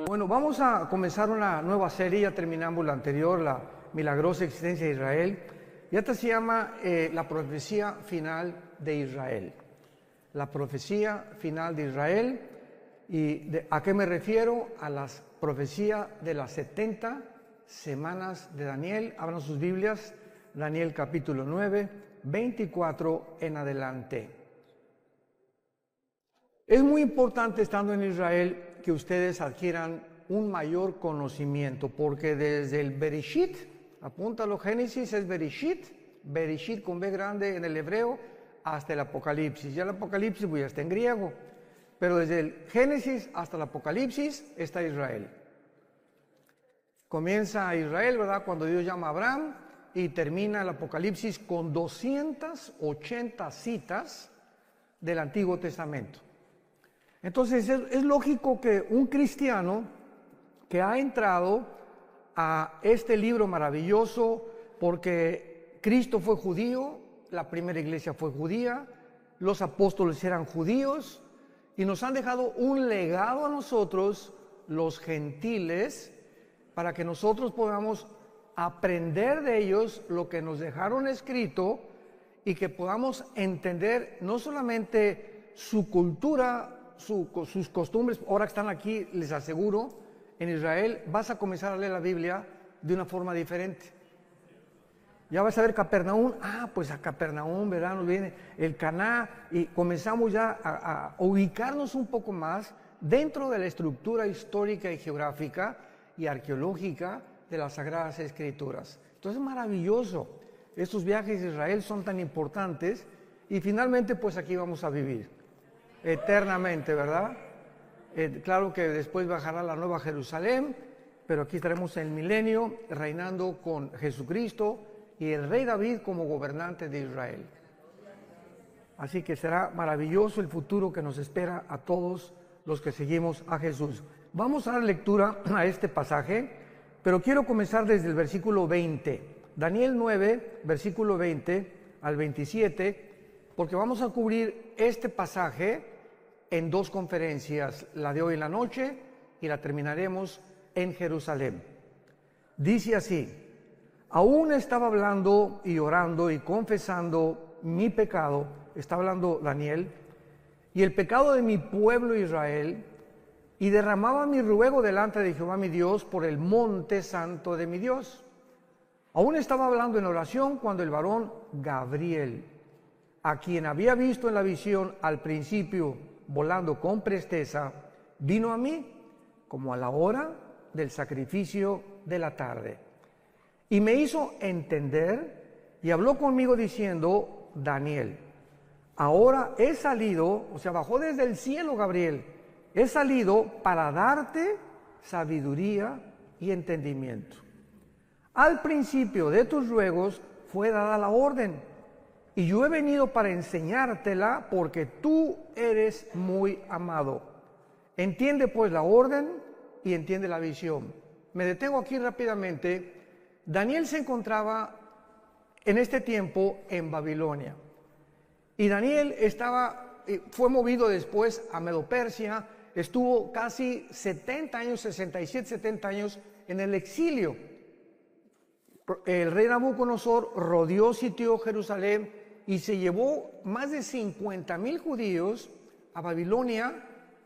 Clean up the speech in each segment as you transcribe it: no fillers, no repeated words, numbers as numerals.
Bueno, vamos a comenzar una nueva serie, ya terminamos la anterior, la milagrosa existencia de Israel, y esta se llama la profecía final de Israel. La profecía final de Israel, ¿a qué me refiero? A las profecías de las 70 semanas de Daniel. Abran sus Biblias, Daniel capítulo 9, 24 en adelante. Es muy importante, estando en Israel, que ustedes adquieran un mayor conocimiento, porque desde el Bereshit, apúntalo, Génesis es Bereshit, Bereshit con B grande en el hebreo, hasta el Apocalipsis. Ya el Apocalipsis pues ya está en griego, pero desde el Génesis hasta el Apocalipsis está Israel. Comienza Israel, ¿verdad?, cuando Dios llama a Abraham, y termina el Apocalipsis con 280 citas del Antiguo Testamento. Entonces es lógico que un cristiano que ha entrado a este libro maravilloso, porque Cristo fue judío, la primera iglesia fue judía, los apóstoles eran judíos y nos han dejado un legado a nosotros, los gentiles, para que nosotros podamos aprender de ellos lo que nos dejaron escrito y que podamos entender no solamente su cultura, sus costumbres. Ahora que están aquí, les aseguro, en Israel vas a comenzar a leer la Biblia de una forma diferente. Ya vas a ver Capernaum, pues a Capernaum, ¿verdad?, nos viene el Caná, y comenzamos ya a ubicarnos un poco más dentro de la estructura histórica y geográfica y arqueológica de las Sagradas Escrituras. Entonces es maravilloso. Estos viajes a Israel son tan importantes y finalmente pues aquí vamos a vivir eternamente, ¿verdad? Claro que después bajará la Nueva Jerusalén, pero aquí estaremos en el milenio reinando con Jesucristo y el rey David como gobernante de Israel. Así que será maravilloso el futuro que nos espera a todos los que seguimos a Jesús. Vamos a dar lectura a este pasaje, pero quiero comenzar desde el versículo 20. Daniel 9, versículo 20 al 27, porque vamos a cubrir este pasaje en dos conferencias, la de hoy en la noche y la terminaremos en Jerusalén. Dice así: aún estaba hablando y orando y confesando mi pecado, está hablando Daniel, y el pecado de mi pueblo Israel, y derramaba mi ruego delante de Jehová mi Dios por el monte santo de mi Dios. Aún estaba hablando en oración cuando el varón Gabriel, a quien había visto en la visión al principio volando con presteza, vino a mí como a la hora del sacrificio de la tarde. Y me hizo entender y habló conmigo diciendo: Daniel, ahora he salido, o sea, bajó desde el cielo Gabriel, he salido para darte sabiduría y entendimiento. Al principio de tus ruegos fue dada la orden, y yo he venido para enseñártela porque tú eres muy amado. Entiende pues la orden y entiende la visión. Me detengo aquí rápidamente. Daniel se encontraba en este tiempo en Babilonia. Y Daniel fue movido después a Medo-Persia, estuvo casi 70 años, 67, 70 años en el exilio. El rey Nabucodonosor rodeó, sitió Jerusalén y se llevó más de 50,000 judíos a Babilonia,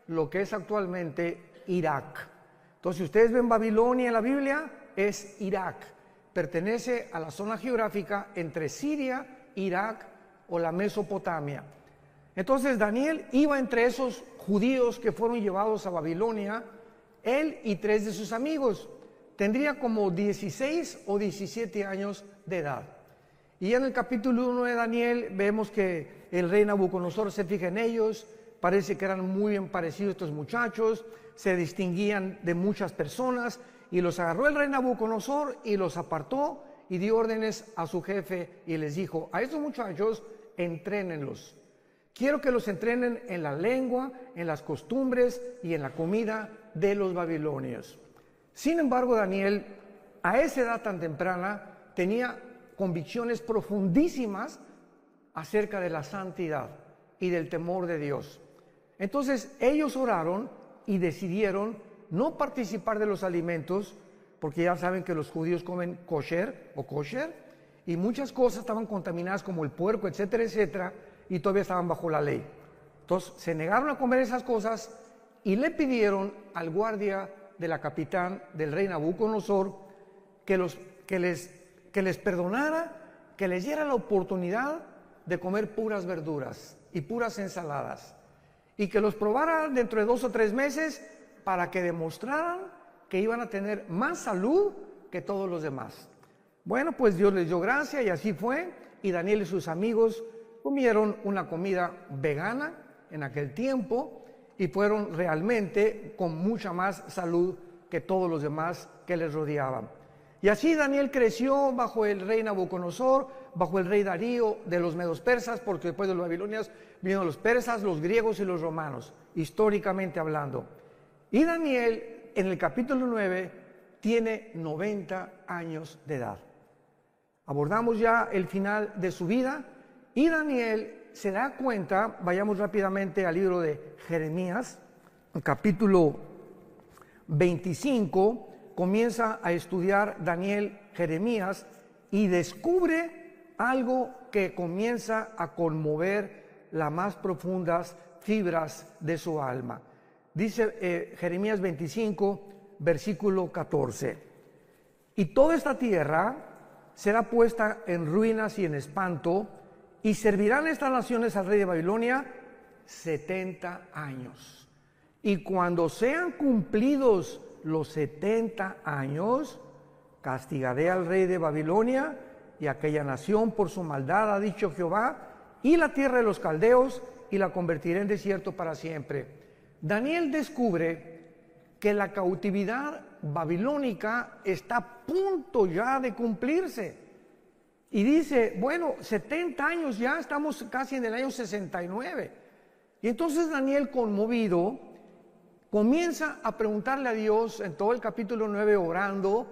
lo que es actualmente Irak. Entonces, si ustedes ven Babilonia en la Biblia, es Irak. Pertenece a la zona geográfica entre Siria, Irak o la Mesopotamia. Entonces, Daniel iba entre esos judíos que fueron llevados a Babilonia, él y 3 de sus amigos. Tendría como 16 o 17 años de edad. Y en el capítulo 1 de Daniel vemos que el rey Nabucodonosor se fija en ellos, parece que eran muy bien parecidos estos muchachos, se distinguían de muchas personas, y los agarró el rey Nabucodonosor y los apartó y dio órdenes a su jefe y les dijo: a estos muchachos entrénenlos. Quiero que los entrenen en la lengua, en las costumbres y en la comida de los babilonios. Sin embargo, Daniel, a esa edad tan temprana, tenía convicciones profundísimas acerca de la santidad y del temor de Dios. Entonces ellos oraron y decidieron no participar de los alimentos, porque ya saben que los judíos comen kosher o kosher, y muchas cosas estaban contaminadas como el puerco, etcétera, etcétera, y todavía estaban bajo la ley. Entonces se negaron a comer esas cosas y le pidieron al guardia de la capitán del rey Nabucodonosor que les perdonara, que les diera la oportunidad de comer puras verduras y puras ensaladas, y que los probara dentro de 2 o 3 meses para que demostraran que iban a tener más salud que todos los demás. Bueno, pues Dios les dio gracia y así fue, y Daniel y sus amigos comieron una comida vegana en aquel tiempo y fueron realmente con mucha más salud que todos los demás que les rodeaban. Y así Daniel creció bajo el rey Nabucodonosor, bajo el rey Darío de los medos persas, porque después de los babilonios vinieron los persas, los griegos y los romanos, históricamente hablando. Y Daniel, en el capítulo 9, tiene 90 años de edad. Abordamos ya el final de su vida y Daniel se da cuenta, vayamos rápidamente al libro de Jeremías, el capítulo 25, comienza a estudiar Daniel Jeremías y descubre algo que comienza a conmover las más profundas fibras de su alma. Dice Jeremías 25, versículo 14: y toda esta tierra será puesta en ruinas y en espanto, y servirán estas naciones al rey de Babilonia 70 años. Y cuando sean cumplidos los 70 años, castigaré al rey de Babilonia y aquella nación por su maldad, ha dicho Jehová, y la tierra de los caldeos, y la convertiré en desierto para siempre. Daniel descubre que la cautividad babilónica está a punto ya de cumplirse. Y dice, bueno, 70 años ya, estamos casi en el año 69. Y entonces Daniel, conmovido, comienza a preguntarle a Dios en todo el capítulo 9, orando,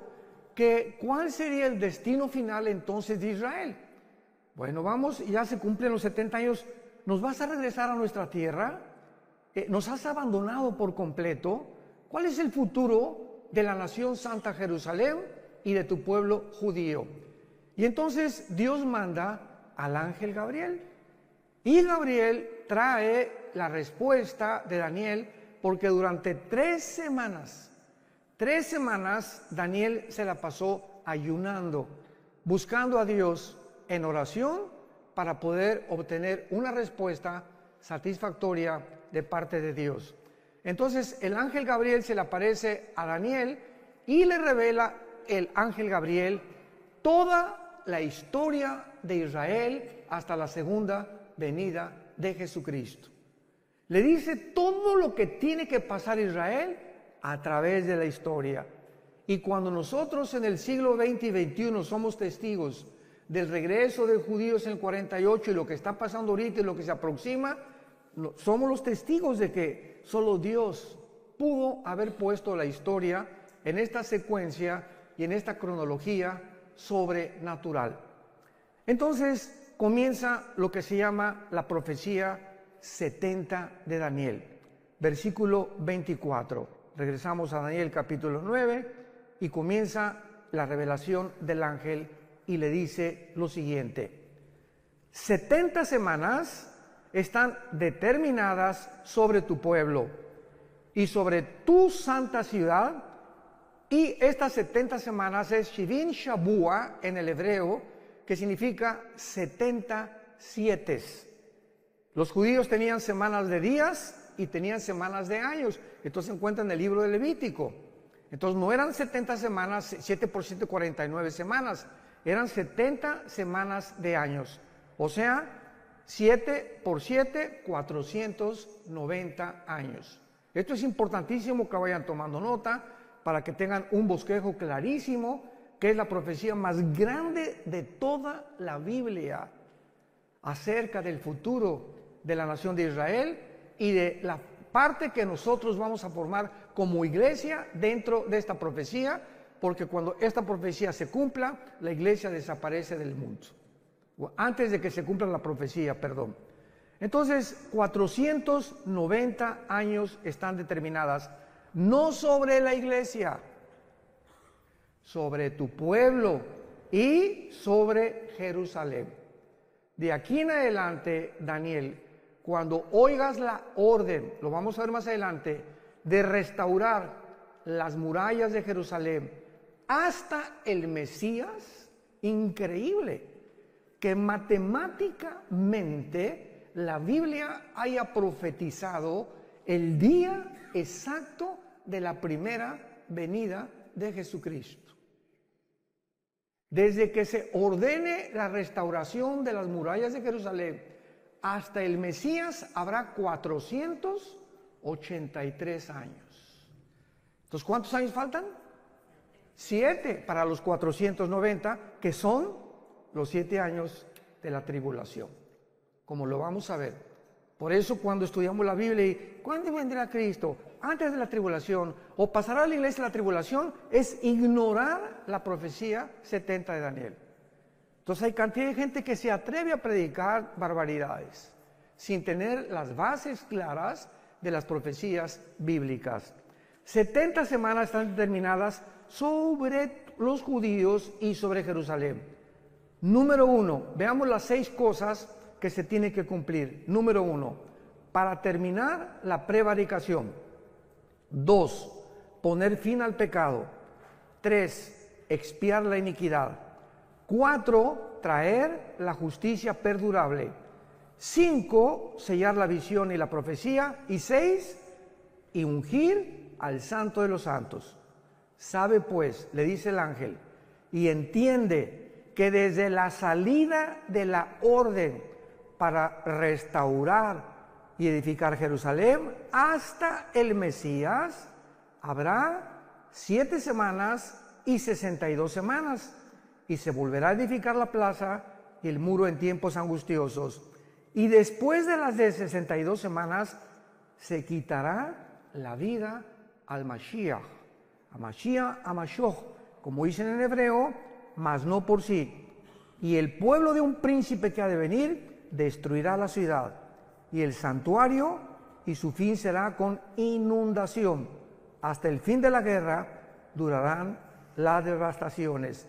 que cuál sería el destino final entonces de Israel. Bueno, vamos, ya se cumplen los 70 años, ¿nos vas a regresar a nuestra tierra? ¿Nos has abandonado por completo? ¿Cuál es el futuro de la nación Santa Jerusalén y de tu pueblo judío? Y entonces Dios manda al ángel Gabriel. Y Gabriel trae la respuesta de Daniel, porque durante 3 semanas, Daniel se la pasó ayunando, buscando a Dios en oración para poder obtener una respuesta satisfactoria de parte de Dios. Entonces el ángel Gabriel se le aparece a Daniel y le revela el ángel Gabriel toda la historia de Israel hasta la segunda venida de Jesucristo. Le dice todo lo que tiene que pasar Israel a través de la historia. Y cuando nosotros en el siglo XX y XXI somos testigos del regreso de judíos en el 48 y lo que está pasando ahorita y lo que se aproxima, somos los testigos de que solo Dios pudo haber puesto la historia en esta secuencia y en esta cronología sobrenatural. Entonces comienza lo que se llama la profecía 70 de Daniel, versículo 24. Regresamos a Daniel capítulo 9 y comienza la revelación del ángel y le dice lo siguiente: 70 semanas están determinadas sobre tu pueblo y sobre tu santa ciudad, y estas 70 semanas es Shivin Shabua en el hebreo, que significa 70 sietes. Los judíos tenían semanas de días y tenían semanas de años. Entonces se encuentra en el libro de Levítico. Entonces no eran 70 semanas, 7 por 7, 49 semanas. Eran 70 semanas de años. O sea, 7 por 7, 490 años. Esto es importantísimo que vayan tomando nota para que tengan un bosquejo clarísimo, que es la profecía más grande de toda la Biblia acerca del futuro de la nación de Israel y de la parte que nosotros vamos a formar como iglesia dentro de esta profecía, porque cuando esta profecía se cumpla, la iglesia desaparece del mundo. Antes de que se cumpla la profecía, perdón. Entonces, 490 años están determinadas no sobre la iglesia, sobre tu pueblo y sobre Jerusalén. De aquí en adelante, Daniel, cuando oigas la orden, lo vamos a ver más adelante, de restaurar las murallas de Jerusalén hasta el Mesías, increíble que matemáticamente la Biblia haya profetizado el día exacto de la primera venida de Jesucristo. Desde que se ordene la restauración de las murallas de Jerusalén hasta el Mesías habrá 483 años. Entonces, ¿cuántos años faltan? 7 para los 490, que son los 7 años de la tribulación, como lo vamos a ver. Por eso cuando estudiamos la Biblia y ¿cuándo vendrá Cristo? Antes de la tribulación, o pasará a la iglesia la tribulación, es ignorar la profecía 70 de Daniel. Entonces hay cantidad de gente que se atreve a predicar barbaridades sin tener las bases claras de las profecías bíblicas. 70 semanas están determinadas sobre los judíos y sobre Jerusalén. Número 1, veamos las 6 cosas que se tienen que cumplir. Número 1, para terminar la prevaricación. 2, poner fin al pecado. 3, expiar la iniquidad. 4, traer la justicia perdurable. 5, sellar la visión y la profecía. Y 6, y ungir al Santo de los Santos. Sabe pues, le dice el ángel, y entiende que desde la salida de la orden para restaurar y edificar Jerusalén hasta el Mesías habrá 7 semanas y 62 semanas, y se volverá a edificar la plaza y el muro en tiempos angustiosos. Y después de las de 62 semanas se quitará la vida al Mashiach, a Mashiach, a Mashoch, como dicen en hebreo, mas no por sí. Y el pueblo de un príncipe que ha de venir destruirá la ciudad y el santuario, y su fin será con inundación. Hasta el fin de la guerra durarán las devastaciones.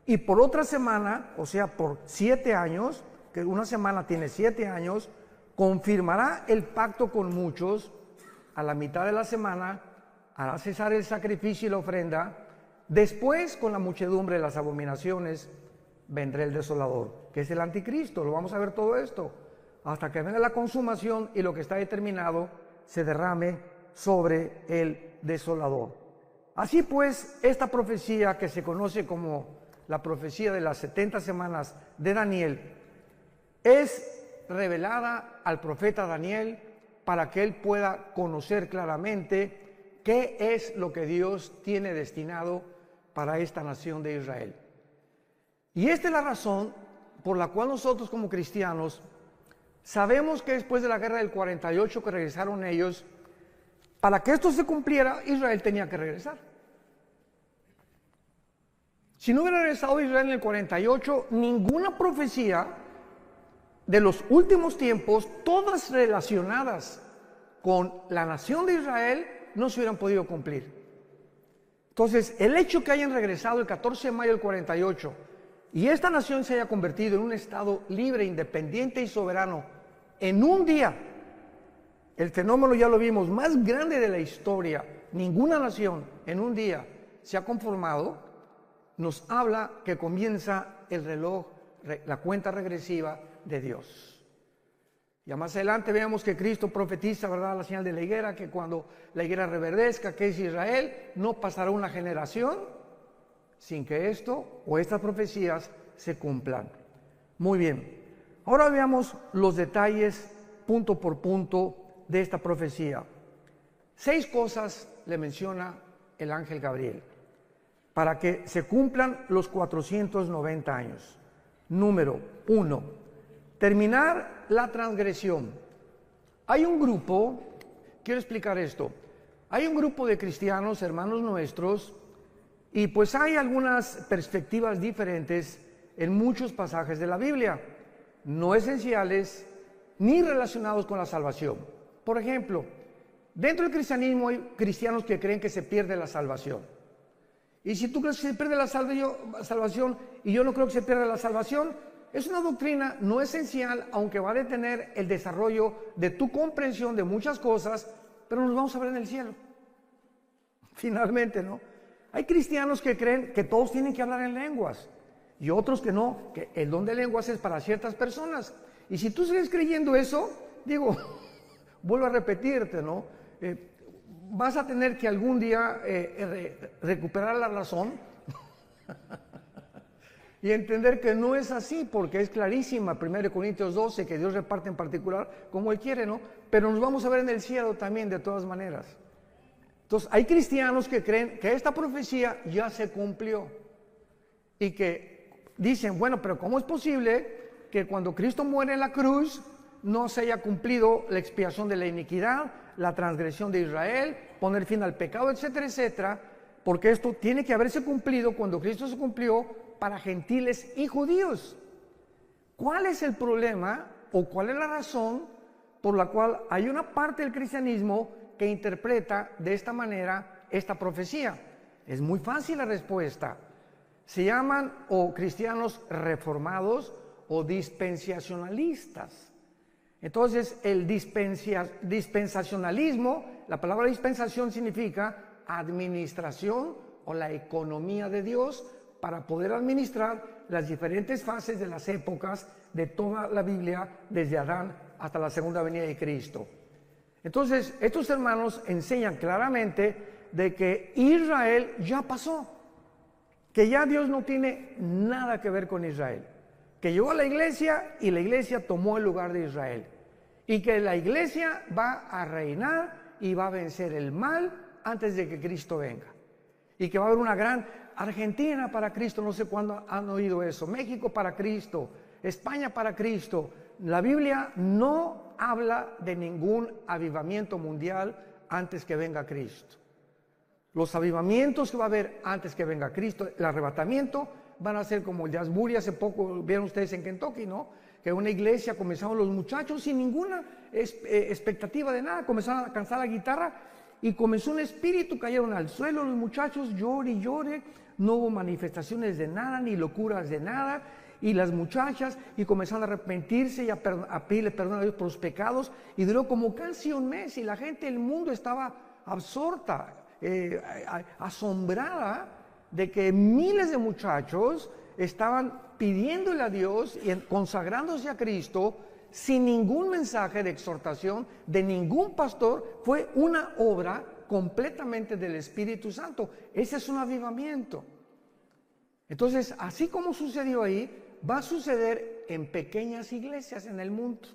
Y por otra semana, o sea, por 7 años, que una semana tiene 7 años, confirmará el pacto con muchos. A la mitad de la semana hará cesar el sacrificio y la ofrenda. Después, con la muchedumbre de las abominaciones, vendrá el desolador, que es el anticristo. Lo vamos a ver todo esto, hasta que venga la consumación y lo que está determinado se derrame sobre el desolador. Así pues, esta profecía, que se conoce como la profecía de las 70 semanas de Daniel, es revelada al profeta Daniel para que él pueda conocer claramente qué es lo que Dios tiene destinado para esta nación de Israel. Y esta es la razón por la cual nosotros como cristianos sabemos que después de la guerra del 48 que regresaron ellos, para que esto se cumpliera, Israel tenía que regresar. Si no hubiera regresado Israel en el 48, ninguna profecía de los últimos tiempos, todas relacionadas con la nación de Israel, no se hubieran podido cumplir. Entonces, el hecho que hayan regresado el 14 de mayo del 48 y esta nación se haya convertido en un estado libre, independiente y soberano en un día, el fenómeno ya lo vimos, más grande de la historia, ninguna nación en un día se ha conformado, nos habla que comienza el reloj, la cuenta regresiva de Dios. Ya más adelante veamos que Cristo profetiza, ¿verdad?, la señal de la higuera, que cuando la higuera reverdezca, que es Israel, no pasará una generación sin que esto o estas profecías se cumplan. Muy bien, ahora veamos los detalles punto por punto de esta profecía. 6 cosas le menciona el ángel Gabriel para que se cumplan los 490 años. Número 1, terminar la transgresión. Hay un grupo, quiero explicar esto, hay un grupo de cristianos, hermanos nuestros, y pues hay algunas perspectivas diferentes en muchos pasajes de la Biblia, no esenciales ni relacionados con la salvación. Por ejemplo, Dentro del cristianismo hay cristianos que creen que se pierde la salvación. Y si tú crees que se pierde la salvación y yo no creo que se pierda la salvación, es una doctrina no esencial, aunque va a detener el desarrollo de tu comprensión de muchas cosas, pero nos vamos a ver en el cielo. Finalmente, ¿no? Hay cristianos que creen que todos tienen que hablar en lenguas y otros que no, que el don de lenguas es para ciertas personas. Y si tú sigues creyendo eso, digo, vuelvo a repetirte, ¿no? Vas a tener que algún día recuperar la razón y entender que no es así, porque es clarísima 1 Corintios 12, que Dios reparte en particular como Él quiere, ¿no? Pero nos vamos a ver en el cielo también, de todas maneras. Entonces, hay cristianos que creen que esta profecía ya se cumplió y que dicen, bueno, pero ¿cómo es posible que cuando Cristo muere en la cruz no se haya cumplido la expiación de la iniquidad, la transgresión de Israel, poner fin al pecado, etcétera, etcétera? Porque esto tiene que haberse cumplido cuando Cristo se cumplió para gentiles y judíos. ¿Cuál es el problema o cuál es la razón por la cual hay una parte del cristianismo que interpreta de esta manera esta profecía? Es muy fácil la respuesta. Se llaman o cristianos reformados o dispensacionalistas. Entonces, el dispensacionalismo, la palabra dispensación significa administración o la economía de Dios para poder administrar las diferentes fases de las épocas de toda la Biblia, desde Adán hasta la segunda venida de Cristo. Entonces, estos hermanos enseñan claramente de que Israel ya pasó, que ya Dios no tiene nada que ver con Israel, que llegó a la iglesia y la iglesia tomó el lugar de Israel, y que la iglesia va a reinar y va a vencer el mal antes de que Cristo venga, y que va a haber una gran Argentina para Cristo, no sé cuándo han oído eso, México para Cristo, España para Cristo. La Biblia no habla de ningún avivamiento mundial antes que venga Cristo. Los avivamientos que va a haber antes que venga Cristo, el arrebatamiento, van a ser como el de Asbury. Hace poco vieron ustedes en Kentucky, ¿no? Que una iglesia comenzaron los muchachos sin ninguna expectativa de nada, comenzaron a cantar la guitarra y comenzó un espíritu, cayeron al suelo los muchachos, llore y llore, no hubo manifestaciones de nada, ni locuras de nada, y las muchachas, y comenzaron a arrepentirse y a pedirle perdón a Dios por los pecados, y duró como casi un mes, y la gente del mundo estaba absorta, asombrada de que miles de muchachos estaban pidiéndole a Dios y consagrándose a Cristo sin ningún mensaje de exhortación de ningún pastor. Fue una obra completamente del Espíritu Santo. Ese es un avivamiento. Entonces, así como sucedió ahí, va a suceder en pequeñas iglesias en el mundo.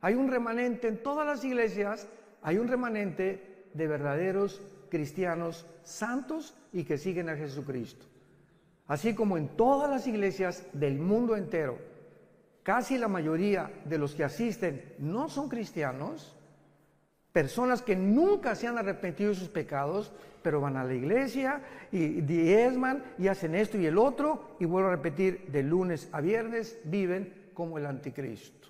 Hay un remanente en todas las iglesias, hay un remanente de verdaderos cristianos santos y que siguen a Jesucristo. Así como en todas las iglesias del mundo entero, casi la mayoría de los que asisten no son cristianos, personas que nunca se han arrepentido de sus pecados, pero van a la iglesia y diezman y hacen esto y el otro, y vuelvo a repetir, de lunes a viernes viven como el anticristo.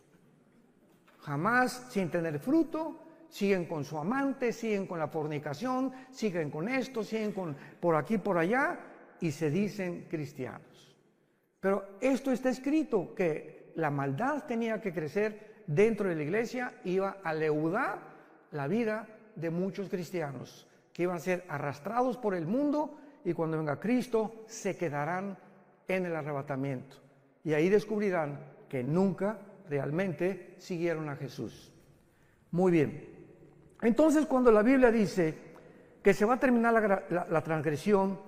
Jamás sin tener fruto, siguen con su amante, siguen con la fornicación, siguen con esto, siguen con por aquí, por allá, y se dicen cristianos. Pero esto está escrito, que la maldad tenía que crecer dentro de la iglesia, iba a leudar la vida de muchos cristianos, que iban a ser arrastrados por el mundo, y cuando venga Cristo se quedarán en el arrebatamiento. Y ahí descubrirán que nunca realmente siguieron a Jesús. Muy bien. Entonces, cuando la Biblia dice que se va a terminar la transgresión,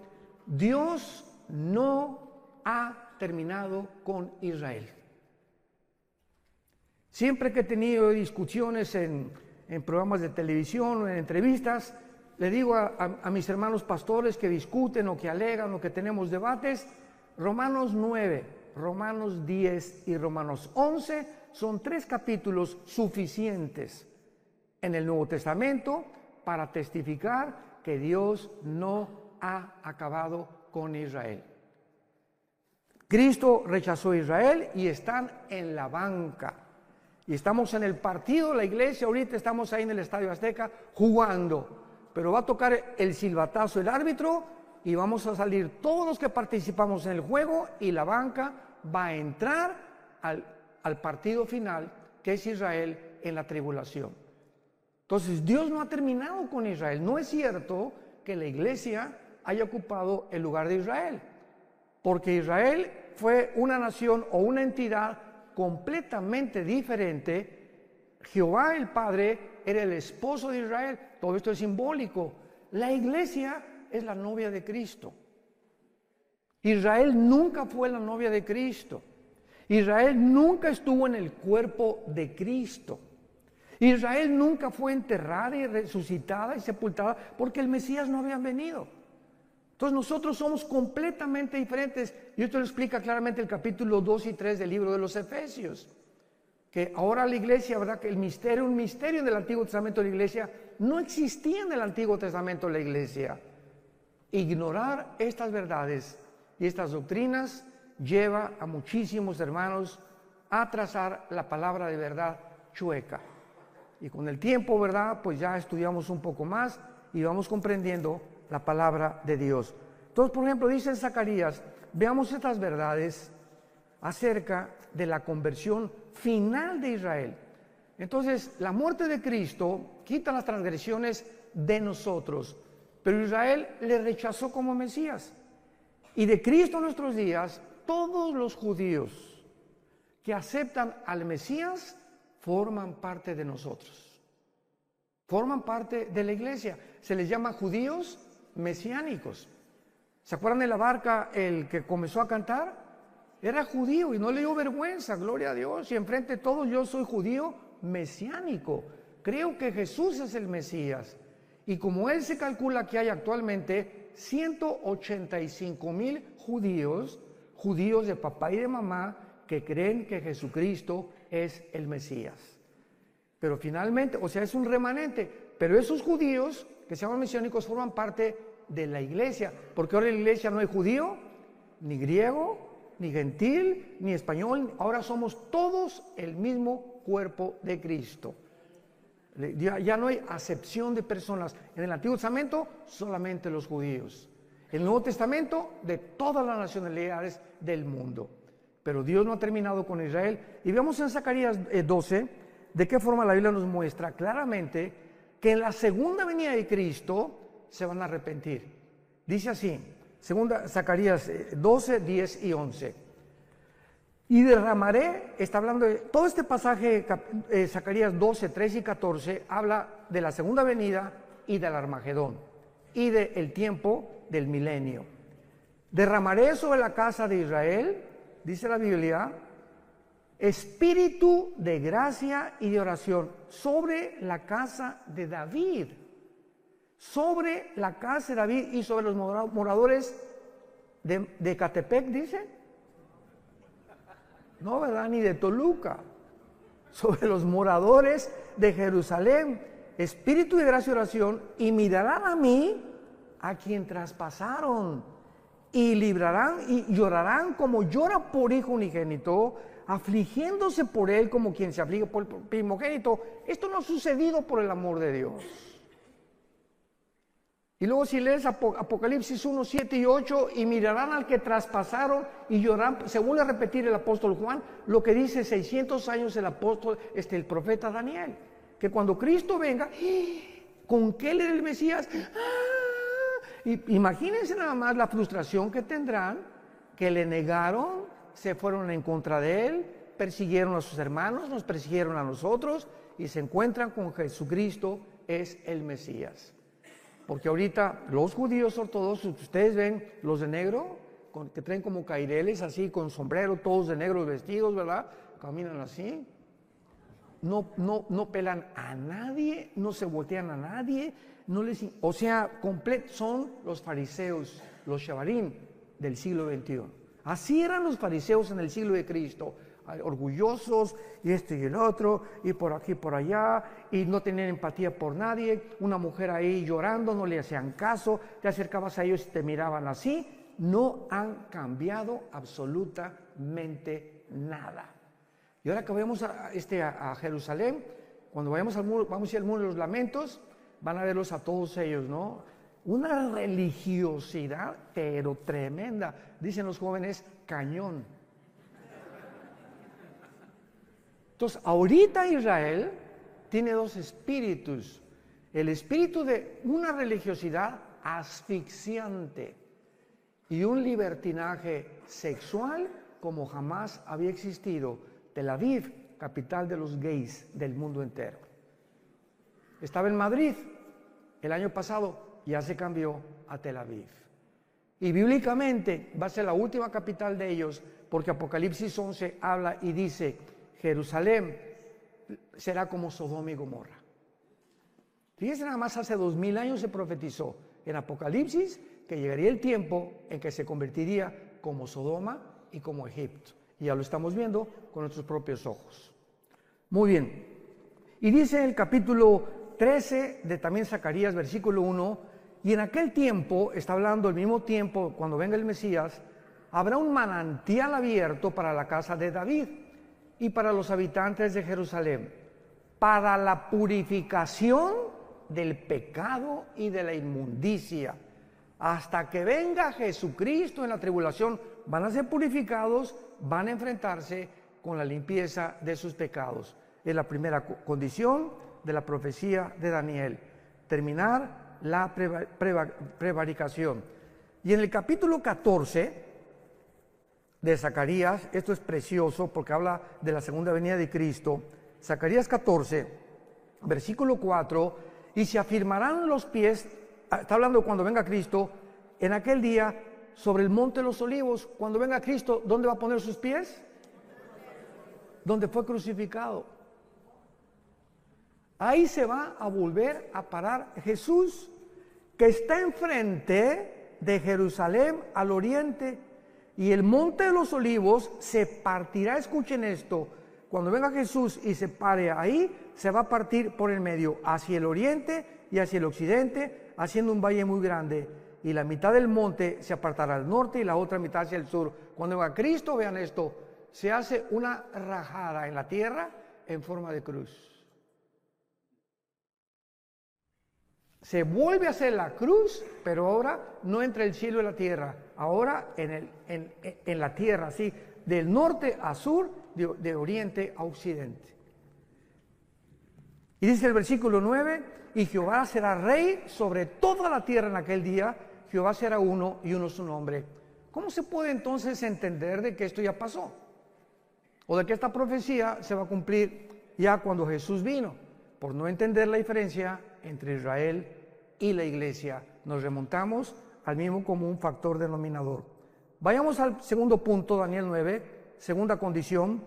Dios no ha terminado con Israel. Siempre que he tenido discusiones en programas de televisión o en entrevistas, le digo a mis hermanos pastores que discuten o que alegan o que tenemos debates, Romanos 9, Romanos 10 y Romanos 11 son 3 capítulos suficientes en el Nuevo Testamento para testificar que Dios no ha acabado con Israel. Cristo rechazó a Israel y están en la banca. Y estamos en el partido, la iglesia, ahorita estamos ahí en el Estadio Azteca jugando. Pero va a tocar el silbatazo el árbitro y vamos a salir todos los que participamos en el juego y la banca va a entrar al partido final, que es Israel en la tribulación. Entonces, Dios no ha terminado con Israel. No es cierto que la iglesia haya ocupado el lugar de Israel, porque Israel fue una nación o una entidad completamente diferente. Jehová el Padre era el esposo de Israel. Todo esto es simbólico. La iglesia es la novia de Cristo. Israel nunca fue la novia de Cristo. Israel nunca estuvo en el cuerpo de Cristo. Israel nunca fue enterrada y resucitada y sepultada porque el Mesías no había venido. Entonces nosotros somos completamente diferentes. Y esto lo explica claramente el capítulo 2 y 3 del libro de los Efesios. Que ahora la iglesia, ¿verdad? Que un misterio en el Antiguo Testamento de la iglesia, no existía en el Antiguo Testamento de la iglesia. Ignorar estas verdades y estas doctrinas lleva a muchísimos hermanos a trazar la palabra de verdad chueca. Y con el tiempo, ¿verdad? Pues ya estudiamos un poco más y vamos comprendiendo la palabra de Dios. Entonces, por ejemplo, dice en Zacarías, veamos estas verdades acerca de la conversión final de Israel. Entonces, la muerte de Cristo quita las transgresiones de nosotros, pero Israel le rechazó como Mesías. Y de Cristo en nuestros días, todos los judíos que aceptan al Mesías forman parte de nosotros. Forman parte de la iglesia. Se les llama judíos mesiánicos. ¿Se acuerdan de la barca, el que comenzó a cantar? Era judío y no le dio vergüenza, gloria a Dios. Y enfrente de todos, yo soy judío mesiánico. Creo que Jesús es el Mesías. Y como él se calcula que hay actualmente 185,000 judíos de papá y de mamá, que creen que Jesucristo es el Mesías. Pero finalmente, o sea, es un remanente. Pero esos judíos que se llaman mesiánicos forman parte de la iglesia, porque ahora en la iglesia no hay judío, ni griego, ni gentil, ni español. Ahora somos todos el mismo cuerpo de Cristo. Ya no hay acepción de personas. En el Antiguo Testamento solamente los judíos. En el Nuevo Testamento de todas las nacionalidades del mundo. Pero Dios no ha terminado con Israel. Y vemos en Zacarías 12 de qué forma la Biblia nos muestra claramente que en la segunda venida de Cristo se van a arrepentir. Dice así, Zacarías 12, 10 y 11. Y derramaré, está hablando de todo este pasaje, Zacarías 12, 13 y 14, habla de la segunda venida y del Armagedón y del tiempo del milenio. Derramaré sobre la casa de Israel, dice la Biblia, espíritu de gracia y de oración sobre la casa de David. Sobre la casa de David y sobre los moradores de Catepec, dice. No, ¿verdad? Ni de Toluca. Sobre los moradores de Jerusalén. Espíritu de gracia y oración. Y mirarán a mí, a quien traspasaron. Y librarán y llorarán como llora por hijo unigénito, afligiéndose por él como quien se aflige por el primogénito. Esto no ha sucedido por el amor de Dios. Y luego si lees Apocalipsis 1, 7 y 8, y mirarán al que traspasaron y llorarán, se vuelve a repetir el apóstol Juan, lo que dice 600 años el apóstol, el profeta Daniel, que cuando Cristo venga, ¿con qué él era el Mesías? Y imagínense nada más la frustración que tendrán, que le negaron, se fueron en contra de él, persiguieron a sus hermanos, nos persiguieron a nosotros, y se encuentran con Jesucristo, es el Mesías. Porque ahorita los judíos ortodoxos, ustedes ven los de negro, que traen como caireles así, con sombrero, todos de negro vestidos, ¿verdad? Caminan así. No pelan a nadie, no se voltean a nadie, o sea, son los fariseos, los shavarim del siglo XXI. Así eran los fariseos en el siglo de Cristo. Orgullosos, y esto y el otro, y por aquí, por allá, y no tenían empatía por nadie. Una mujer ahí llorando, no le hacían caso, te acercabas a ellos y te miraban así. No han cambiado absolutamente nada. Y ahora que vayamos a Jerusalén, cuando vayamos al muro, vamos a ir al muro de los lamentos, van a verlos a todos ellos, ¿no? Una religiosidad, pero tremenda. Dicen los jóvenes, cañón. Entonces, ahorita Israel tiene dos espíritus. El espíritu de una religiosidad asfixiante y un libertinaje sexual como jamás había existido. Tel Aviv, capital de los gays del mundo entero. Estaba en Madrid el año pasado, ya se cambió a Tel Aviv. Y bíblicamente va a ser la última capital de ellos, porque Apocalipsis 11 habla y dice, Jerusalén será como Sodoma y Gomorra. Fíjense, nada más hace 2000 años se profetizó en Apocalipsis que llegaría el tiempo en que se convertiría como Sodoma y como Egipto. Y ya lo estamos viendo con nuestros propios ojos. Muy bien. Y dice en el capítulo 13 de también Zacarías, versículo 1, y en aquel tiempo, está hablando el mismo tiempo cuando venga el Mesías, habrá un manantial abierto para la casa de David y para los habitantes de Jerusalén, para la purificación del pecado y de la inmundicia. Hasta que venga Jesucristo en la tribulación, van a ser purificados, van a enfrentarse con la limpieza de sus pecados. Es la primera condición de la profecía de Daniel, terminar la prevaricación. Y en el capítulo 14 de Zacarías, esto es precioso porque habla de la segunda venida de Cristo, Zacarías 14, versículo 4, y se afirmarán los pies, está hablando cuando venga Cristo, en aquel día sobre el monte de los olivos, cuando venga Cristo, ¿dónde va a poner sus pies? Donde fue crucificado. Ahí se va a volver a parar Jesús, que está enfrente de Jerusalén al oriente, y el monte de los olivos se partirá, escuchen esto, cuando venga Jesús y se pare ahí, se va a partir por el medio, hacia el oriente y hacia el occidente, haciendo un valle muy grande, y la mitad del monte se apartará al norte y la otra mitad hacia el sur. Cuando venga Cristo, vean esto, se hace una rajada en la tierra en forma de cruz. Se vuelve a hacer la cruz, pero ahora no entre el cielo y la tierra, ahora en la tierra, así, del norte a sur, de oriente a occidente. Y dice el versículo 9, y Jehová será rey sobre toda la tierra en aquel día, Jehová será uno y uno su nombre. ¿Cómo se puede entonces entender de que esto ya pasó? O de que esta profecía se va a cumplir ya cuando Jesús vino, por no entender la diferencia entre Israel y la iglesia. Nos remontamos al mismo común factor denominador. Vayamos al segundo punto, Daniel 9, segunda condición.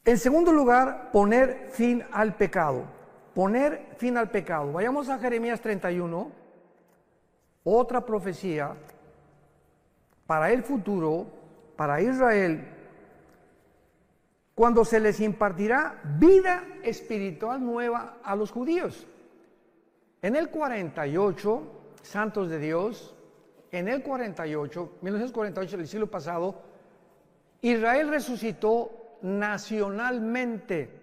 En segundo lugar, poner fin al pecado. Poner fin al pecado. Vayamos a Jeremías 31, otra profecía para el futuro, para Israel, cuando se les impartirá vida espiritual nueva a los judíos. En el 48, santos de Dios, en el 48, 1948, el siglo pasado, Israel resucitó nacionalmente,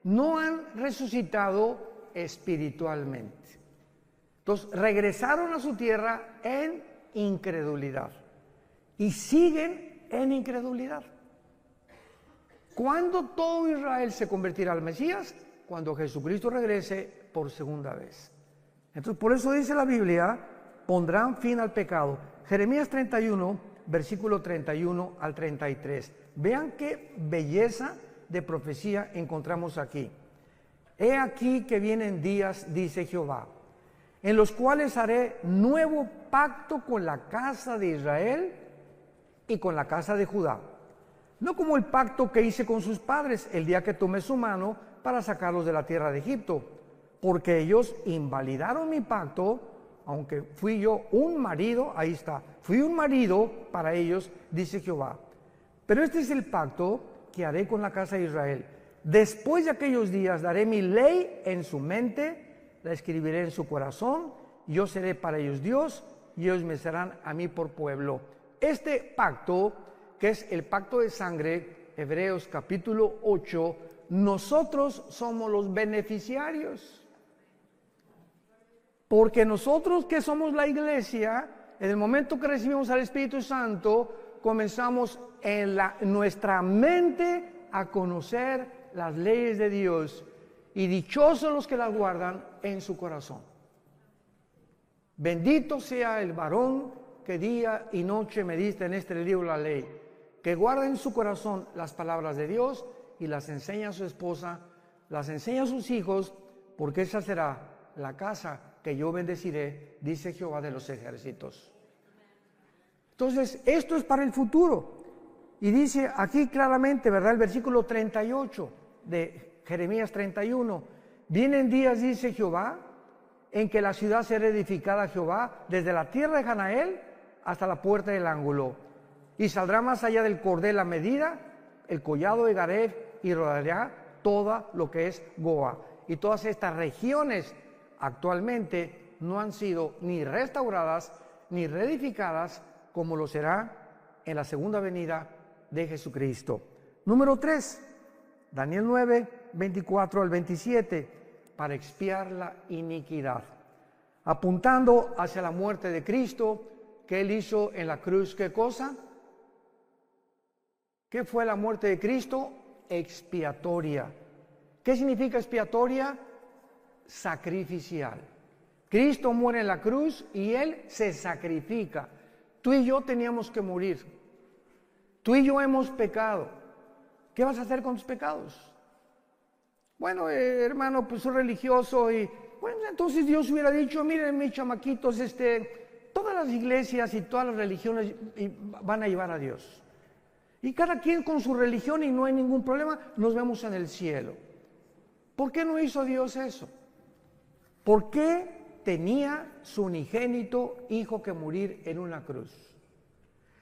no han resucitado espiritualmente. Entonces regresaron a su tierra en incredulidad y siguen en incredulidad. ¿Cuándo todo Israel se convertirá al Mesías? Cuando Jesucristo regrese por segunda vez. Entonces por eso dice la Biblia, pondrán fin al pecado. Jeremías 31, versículo 31 al 33. Vean qué belleza de profecía encontramos aquí. He aquí que vienen días, dice Jehová, en los cuales haré nuevo pacto con la casa de Israel y con la casa de Judá. No como el pacto que hice con sus padres el día que tomé su mano para sacarlos de la tierra de Egipto, porque ellos invalidaron mi pacto, aunque fui yo un marido, ahí está, fui un marido para ellos, dice Jehová. Pero este es el pacto que haré con la casa de Israel. Después de aquellos días daré mi ley en su mente, la escribiré en su corazón, yo seré para ellos Dios, y ellos me serán a mí por pueblo. Este pacto, que es el pacto de sangre, Hebreos capítulo 8, nosotros somos los beneficiarios. Porque nosotros que somos la iglesia, en el momento que recibimos al Espíritu Santo, comenzamos en nuestra mente a conocer las leyes de Dios, y dichosos los que las guardan en su corazón. Bendito sea el varón que día y noche medita en este libro de la ley, que guarda en su corazón las palabras de Dios y las enseña a su esposa, las enseña a sus hijos, porque esa será la casa que yo bendeciré, dice Jehová de los ejércitos. Entonces, esto es para el futuro. Y dice aquí claramente, ¿verdad? El versículo 38 de Jeremías 31. Vienen días, dice Jehová, en que la ciudad será edificada a Jehová desde la tierra de Janael hasta la puerta del ángulo. Y saldrá más allá del cordel la medida, el collado de Gareb, y rodeará toda lo que es Goa. Y todas estas regiones actualmente no han sido ni restauradas ni reedificadas, como lo será en la segunda venida de Jesucristo. Número 3, Daniel 9, 24 al 27, para expiar la iniquidad, apuntando hacia la muerte de Cristo, que Él hizo en la cruz. ¿Qué cosa? ¿Qué fue la muerte de Cristo? Expiatoria. ¿Qué significa expiatoria? Sacrificial. Cristo muere en la cruz y Él se sacrifica. Tú y yo teníamos que morir. Tú y yo hemos pecado. ¿Qué vas a hacer con tus pecados? Bueno, hermano, pues soy religioso y bueno, entonces Dios hubiera dicho, miren mis chamaquitos, todas las iglesias y todas las religiones van a llevar a Dios. Y cada quien con su religión y no hay ningún problema, nos vemos en el cielo. ¿Por qué no hizo Dios eso? ¿Por qué tenía su unigénito hijo que morir en una cruz?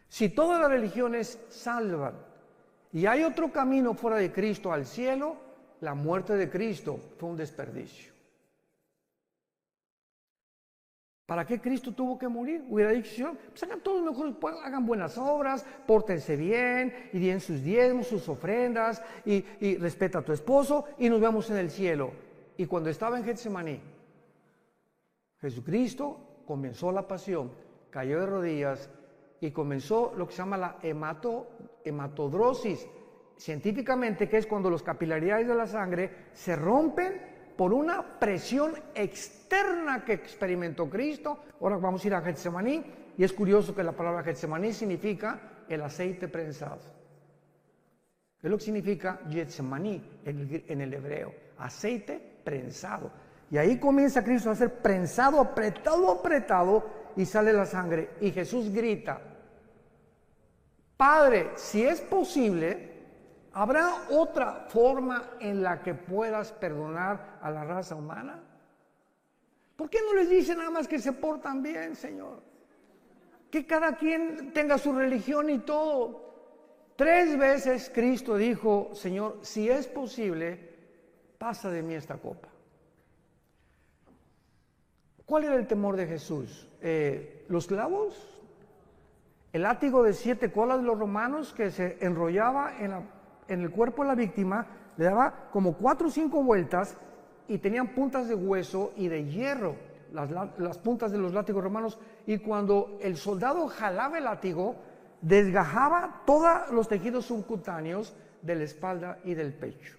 Si todas las religiones salvan y hay otro camino fuera de Cristo al cielo, la muerte de Cristo fue un desperdicio. ¿Para qué Cristo tuvo que morir? Hubiera dicho, Señor, pues hagan todos mejor, hagan buenas obras, pórtense bien, y den sus diezmos, sus ofrendas, y respeta a tu esposo, y nos vemos en el cielo. Y cuando estaba en Getsemaní, Jesucristo comenzó la pasión, cayó de rodillas, y comenzó lo que se llama la hematodrosis, científicamente, que es cuando los capilaridades de la sangre se rompen por una presión externa que experimentó Cristo. Ahora vamos a ir a Getsemaní, y es curioso que la palabra Getsemaní significa el aceite prensado. Es lo que significa Getsemaní en el hebreo, aceite prensado. Y ahí comienza Cristo a ser prensado, apretado, y sale la sangre. Y Jesús grita, Padre, si es posible, ¿habrá otra forma en la que puedas perdonar a la raza humana? ¿Por qué no les dice nada más que se portan bien, Señor? Que cada quien tenga su religión y todo. 3 veces Cristo dijo, Señor, si es posible, pasa de mí esta copa. ¿Cuál era el temor de Jesús? ¿Los clavos? ¿El látigo de 7 colas de los romanos que se enrollaba en el cuerpo de la víctima, le daba como 4 o 5 vueltas y tenían puntas de hueso y de hierro, las puntas de los látigos romanos, y cuando el soldado jalaba el látigo, desgajaba todos los tejidos subcutáneos de la espalda y del pecho.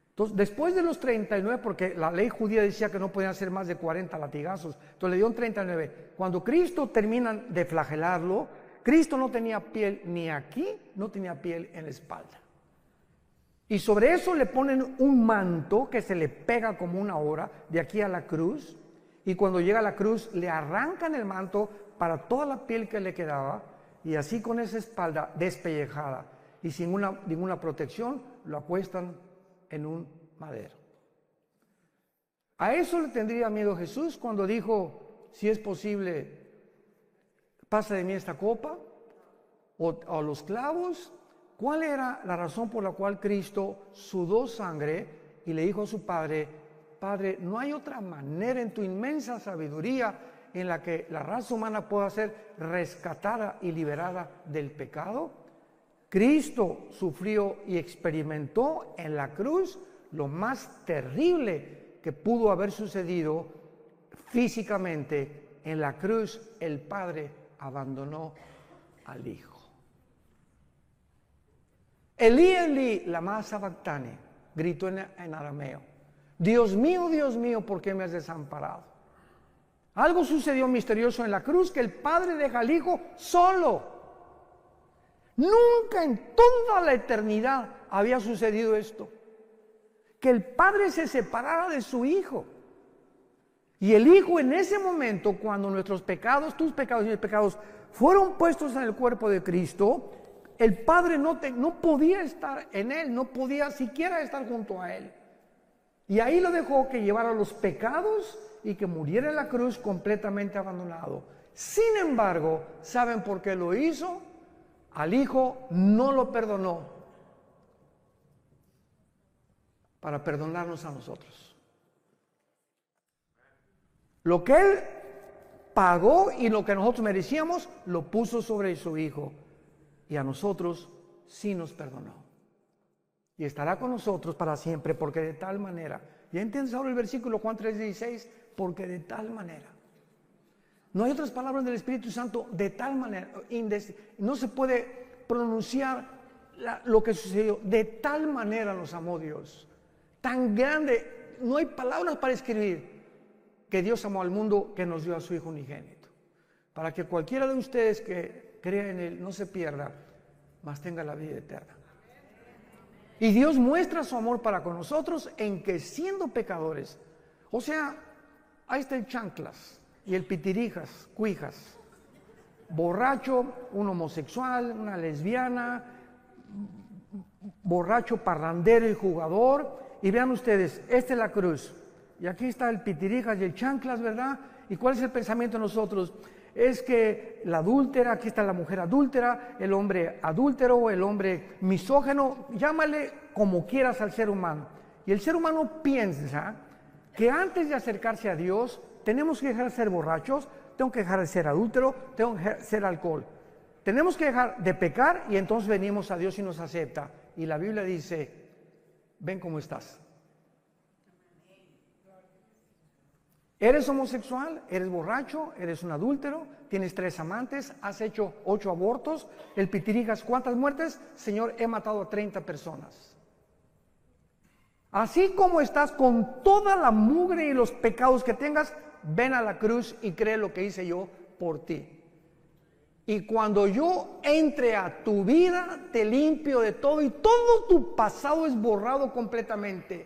Entonces, después de los 39, porque la ley judía decía que no podían ser más de 40 latigazos, entonces le dieron 39. Cuando Cristo termina de flagelarlo, Cristo no tenía piel ni aquí, no tenía piel en la espalda. Y sobre eso le ponen un manto que se le pega como una hora de aquí a la cruz, y cuando llega a la cruz le arrancan el manto para toda la piel que le quedaba, y así con esa espalda despellejada y sin ninguna protección, lo acuestan en un madero. A eso le tendría miedo Jesús cuando dijo, si es posible, pasa de mí esta copa, o los clavos. ¿Cuál era la razón por la cual Cristo sudó sangre y le dijo a su Padre, Padre, no hay otra manera en tu inmensa sabiduría en la que la raza humana pueda ser rescatada y liberada del pecado? Cristo sufrió y experimentó en la cruz lo más terrible que pudo haber sucedido físicamente. En la cruz el Padre abandonó al Hijo. Elí, Elí, lama sabactani, gritó en arameo. Dios mío, ¿por qué me has desamparado? Algo sucedió misterioso en la cruz, que el Padre deja al Hijo solo. Nunca en toda la eternidad había sucedido esto, que el Padre se separara de su Hijo. Y el Hijo en ese momento, cuando nuestros pecados, tus pecados y mis pecados, fueron puestos en el cuerpo de Cristo, el Padre no podía estar en Él, no podía siquiera estar junto a Él. Y ahí lo dejó que llevara los pecados y que muriera en la cruz completamente abandonado. Sin embargo, ¿saben por qué lo hizo? Al Hijo no lo perdonó para perdonarnos a nosotros. Lo que Él pagó y lo que nosotros merecíamos, lo puso sobre su Hijo. Y a nosotros sí nos perdonó. Y estará con nosotros para siempre, porque de tal manera. ¿Ya entiendes ahora el versículo Juan 3:16? Porque de tal manera. No hay otras palabras del Espíritu Santo, de tal manera. No se puede pronunciar lo que sucedió. De tal manera nos amó Dios. Tan grande, no hay palabras para escribir, que Dios amó al mundo, que nos dio a su Hijo unigénito. Para que cualquiera de ustedes que crea en Él no se pierda, mas tenga la vida eterna. Y Dios muestra su amor para con nosotros en que, siendo pecadores, o sea, ahí está el chanclas y el pitirijas, cuijas, borracho, un homosexual, una lesbiana, borracho, parrandero y jugador. Y vean ustedes, esta es la cruz. Y aquí está el pitirijas y el chanclas, ¿verdad? ¿Y cuál es el pensamiento de nosotros? Es que la adúltera, aquí está la mujer adúltera, el hombre adúltero, el hombre misógino, llámale como quieras al ser humano. Y el ser humano piensa que antes de acercarse a Dios, tenemos que dejar de ser borrachos, tengo que dejar de ser adúltero, tengo que dejar de ser alcohol. Tenemos que dejar de pecar y entonces venimos a Dios y nos acepta. Y la Biblia dice, ven cómo estás. ¿Eres homosexual? ¿Eres borracho? ¿Eres un adúltero? ¿Tienes 3 amantes? ¿Has hecho 8 abortos? ¿El pitirijas cuántas muertes? Señor, he matado a 30 personas. Así como estás con toda la mugre y los pecados que tengas, ven a la cruz y cree lo que hice yo por ti. Y cuando yo entre a tu vida, te limpio de todo y todo tu pasado es borrado completamente.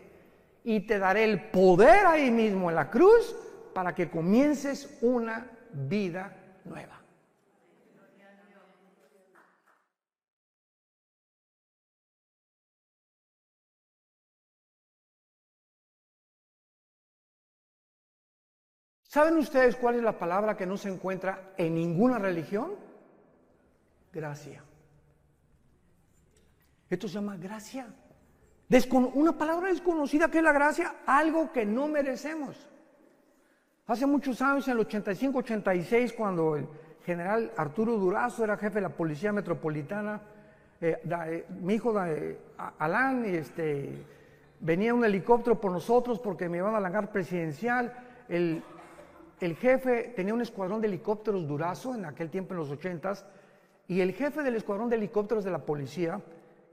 Y te daré el poder ahí mismo en la cruz para que comiences una vida nueva. ¿Saben ustedes cuál es la palabra que no se encuentra en ninguna religión? Gracia. Esto se llama gracia. Una palabra desconocida, que es la gracia, algo que no merecemos. Hace muchos años, en el 85-86, cuando el general Arturo Durazo era jefe de la Policía Metropolitana, mi hijo Alán, venía un helicóptero por nosotros porque me iban al hangar presidencial. El jefe tenía un escuadrón de helicópteros Durazo en aquel tiempo, en los 80s, y el jefe del escuadrón de helicópteros de la policía,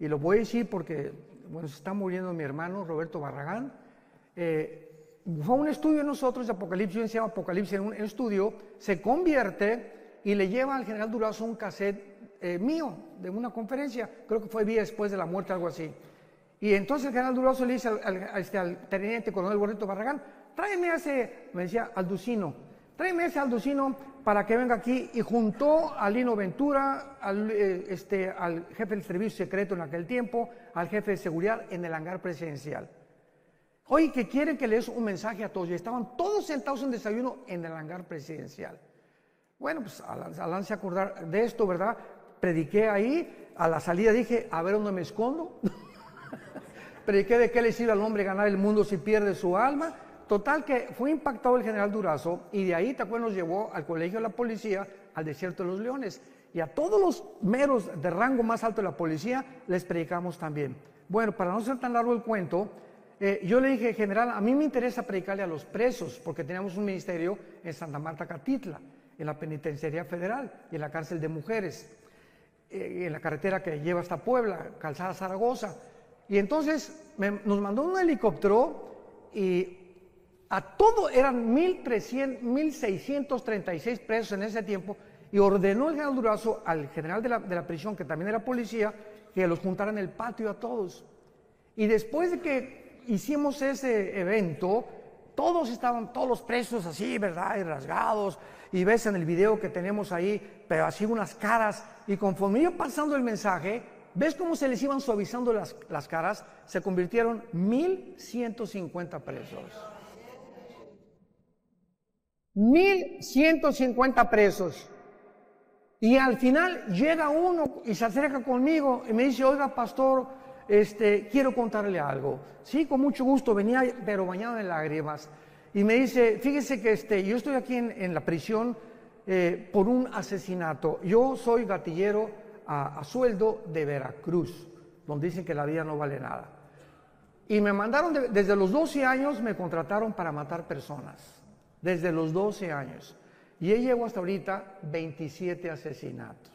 y lo voy a decir porque, bueno, se está muriendo mi hermano Roberto Barragán, fue un estudio de nosotros de Apocalipsis, yo enseñaba Apocalipsis en un estudio, se convierte y le lleva al general Durazo un cassette mío, de una conferencia, creo que fue días después de la muerte, algo así. Y entonces el general Durazo le dice al teniente coronel Roberto Barragán, tráeme a ese, me decía, Alducino, tráeme a ese Alducino para que venga aquí, y juntó a Lino Ventura, al jefe del servicio secreto en aquel tiempo, al jefe de seguridad en el hangar presidencial. Oye, que quieren que les un mensaje a todos, y estaban todos sentados en desayuno en el hangar presidencial. Bueno, pues Alán se acordar de esto, ¿verdad? Prediqué ahí, a la salida dije, a ver dónde me escondo. Prediqué de qué le sirve al hombre ganar el mundo si pierde su alma. Total que fue impactado el general Durazo y de ahí, ¿te acuerdas? Nos llevó al colegio de la policía, al desierto de los leones. Y a todos los meros de rango más alto de la policía les predicamos también. Bueno, para no ser tan largo el cuento, yo le dije, general, a mí me interesa predicarle a los presos, porque teníamos un ministerio en Santa Marta, Catitla, en la Penitenciaría Federal y en la cárcel de mujeres, en la carretera que lleva hasta Puebla, Calzada Zaragoza. Y entonces nos mandó un helicóptero y a todo eran 1,636 presos en ese tiempo, y ordenó el general Durazo al general de la prisión, que también era policía, que los juntara en el patio a todos. Y después de que hicimos ese evento, todos los presos así, ¿verdad? Y rasgados, y ves en el video que tenemos ahí, pero así unas caras, y conforme iba pasando el mensaje, ves cómo se les iban suavizando las caras, se convirtieron 1,150 presos. 1,150 presos. Y al final llega uno y se acerca conmigo y me dice, oiga, pastor, quiero contarle algo. Sí, con mucho gusto, venía pero bañado en lágrimas. Y me dice, fíjese que yo estoy aquí en la prisión por un asesinato. Yo soy gatillero a sueldo de Veracruz, donde dicen que la vida no vale nada. Y me mandaron, desde los 12 años me contrataron para matar personas. Desde los 12 años. Y yo llevo hasta ahorita 27 asesinatos.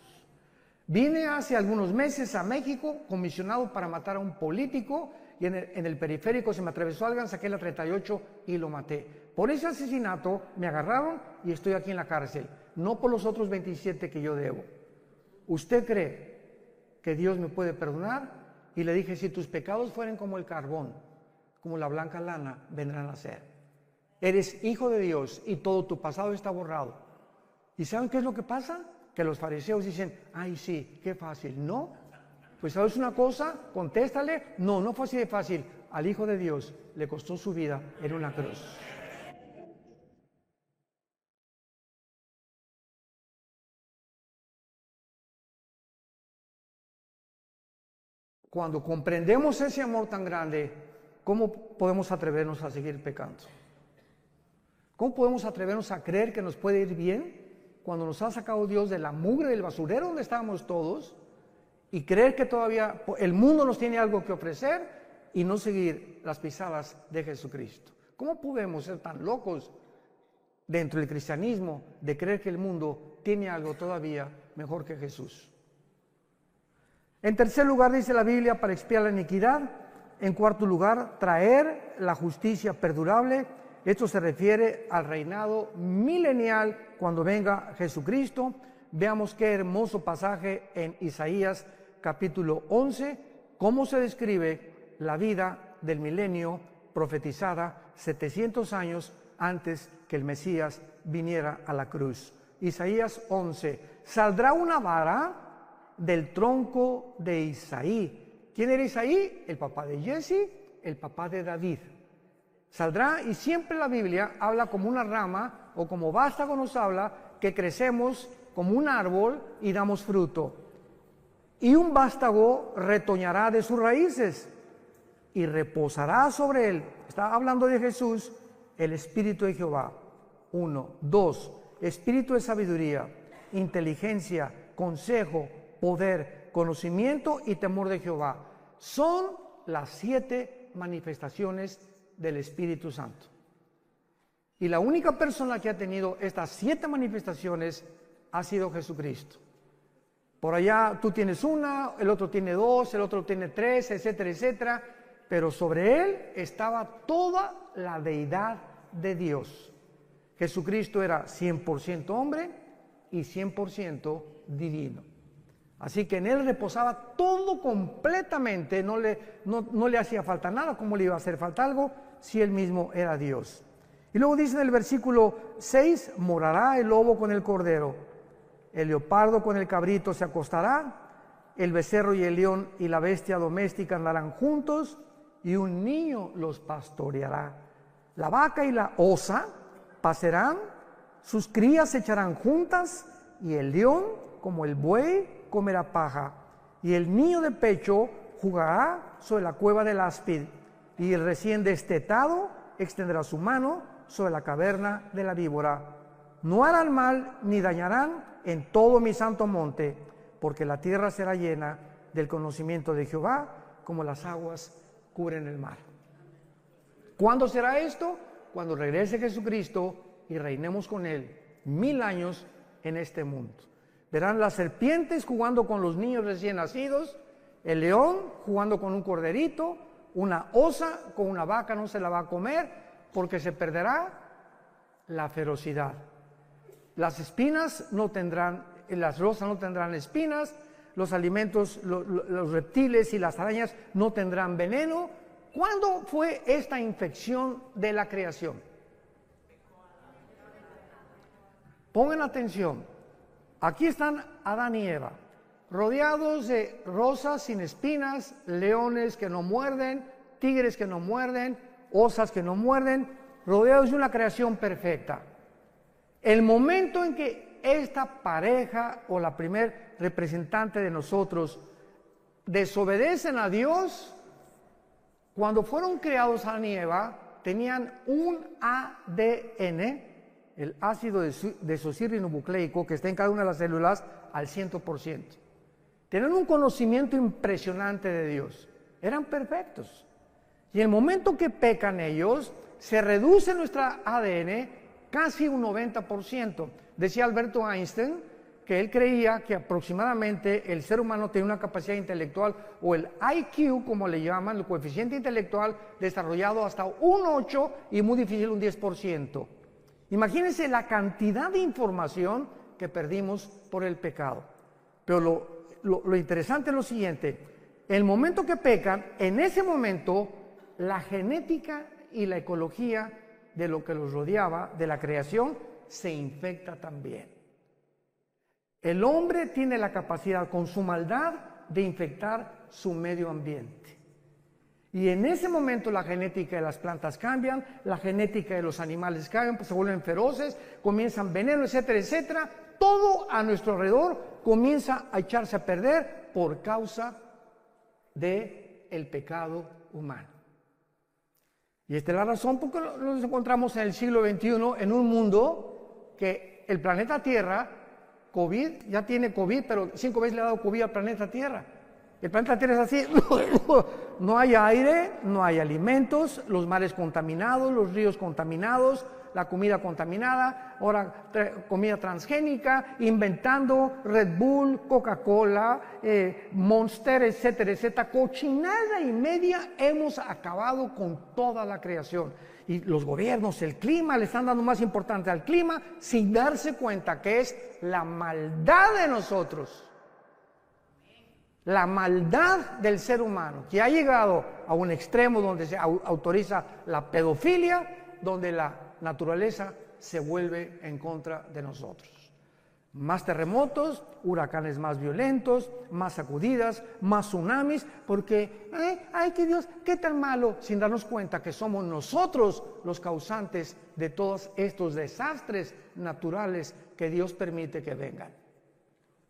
Vine hace algunos meses a México, comisionado para matar a un político, y en el periférico se me atravesó alguien, saqué la 38 y lo maté. Por ese asesinato me agarraron y estoy aquí en la cárcel, no por los otros 27 que yo debo. ¿Usted cree que Dios me puede perdonar? Y le dije, si tus pecados fueren como el carbón, como la blanca lana, vendrán a ser. Eres hijo de Dios y todo tu pasado está borrado. ¿Y saben qué es lo que pasa? Que los fariseos dicen, ay sí, qué fácil. No, pues sabes una cosa, contéstale, no fue así de fácil. Al Hijo de Dios le costó su vida en una cruz. Cuando comprendemos ese amor tan grande, ¿cómo podemos atrevernos a seguir pecando? ¿Cómo podemos atrevernos a creer que nos puede ir bien cuando nos ha sacado Dios de la mugre del basurero donde estábamos todos y creer que todavía el mundo nos tiene algo que ofrecer y no seguir las pisadas de Jesucristo? ¿Cómo podemos ser tan locos dentro del cristianismo de creer que el mundo tiene algo todavía mejor que Jesús? En tercer lugar, dice la Biblia, para expiar la iniquidad. En cuarto lugar, traer la justicia perdurable. Esto se refiere al reinado milenial cuando venga Jesucristo. Veamos qué hermoso pasaje en Isaías capítulo 11, cómo se describe la vida del milenio profetizada 700 años antes que el Mesías viniera a la cruz. Isaías 11, saldrá una vara del tronco de Isaí. ¿Quién era Isaí? El papá de Jesse, el papá de David. Saldrá, y siempre la Biblia habla como una rama o como vástago nos habla que crecemos como un árbol y damos fruto. Y un vástago retoñará de sus raíces y reposará sobre él. Está hablando de Jesús, el Espíritu de Jehová. 1, 2, Espíritu de sabiduría, inteligencia, consejo, poder, conocimiento y temor de Jehová. Son las 7 manifestaciones del Espíritu Santo. Y la única persona que ha tenido estas 7 manifestaciones ha sido Jesucristo. Por allá tú tienes una, el otro tiene 2, el otro tiene 3, etcétera, etcétera. Pero sobre él estaba toda la deidad de Dios. Jesucristo era 100% hombre y 100% divino. Así que en él reposaba todo completamente, no le hacía falta nada. ¿Cómo le iba a hacer falta algo si él mismo era Dios? Y luego dice en el versículo 6, morará el lobo con el cordero, el leopardo con el cabrito se acostará, el becerro y el león y la bestia doméstica andarán juntos, y un niño los pastoreará. La vaca y la osa pasarán, sus crías se echarán juntas, y el león como el buey comerá paja, y el niño de pecho jugará sobre la cueva del áspid, y el recién destetado extenderá su mano sobre la caverna de la víbora. No harán mal ni dañarán en todo mi santo monte, porque la tierra será llena del conocimiento de Jehová, como las aguas cubren el mar. ¿Cuándo será esto? Cuando regrese Jesucristo y reinemos con Él 1000 años en este mundo. Verán las serpientes jugando con los niños recién nacidos, el león jugando con un corderito, una osa con una vaca no se la va a comer porque se perderá la ferocidad. Las espinas no tendrán, las rosas no tendrán espinas, los alimentos, los reptiles y las arañas no tendrán veneno. ¿Cuándo fue esta infección de la creación? Pongan atención. Aquí están Adán y Eva, rodeados de rosas sin espinas, leones que no muerden, tigres que no muerden, osas que no muerden, rodeados de una creación perfecta. El momento en que esta pareja o la primer representante de nosotros desobedecen a Dios, cuando fueron creados Adán y Eva, tenían un ADN, el ácido desoxirribonucleico, que está en cada una de las células, al 100%. Tenían un conocimiento impresionante de Dios. Eran perfectos. Y en el momento que pecan ellos, se reduce nuestra ADN casi un 90%. Decía Alberto Einstein que él creía que aproximadamente el ser humano tiene una capacidad intelectual, o el IQ, como le llaman, el coeficiente intelectual, desarrollado hasta un 8 y muy difícil un 10%. Imagínense la cantidad de información que perdimos por el pecado. Pero lo interesante es lo siguiente: el momento que pecan, en ese momento la genética y la ecología de lo que los rodeaba, de la creación, se infecta también. El hombre tiene la capacidad, con su maldad, de infectar su medio ambiente. Y en ese momento la genética de las plantas cambian, la genética de los animales cambian, pues se vuelven feroces, comienzan veneno, etcétera, etcétera. Todo a nuestro alrededor comienza a echarse a perder por causa del pecado humano. Y esta es la razón por la que nos encontramos en el siglo XXI en un mundo que el planeta Tierra, COVID, ya tiene COVID, pero 5 veces le ha dado COVID al planeta Tierra. El planeta Tierra es así, no hay aire, no hay alimentos, los mares contaminados, los ríos contaminados, la comida contaminada, ahora comida transgénica, inventando Red Bull, Coca-Cola, Monster, etcétera, etcétera. Cochinada y media hemos acabado con toda la creación. Y los gobiernos, el clima, le están dando más importancia al clima sin darse cuenta que es la maldad de nosotros. La maldad del ser humano, que ha llegado a un extremo donde se autoriza la pedofilia, donde la naturaleza se vuelve en contra de nosotros. Más terremotos, huracanes más violentos, más sacudidas, más tsunamis, porque, ay, que Dios, qué tan malo, sin darnos cuenta que somos nosotros los causantes de todos estos desastres naturales que Dios permite que vengan,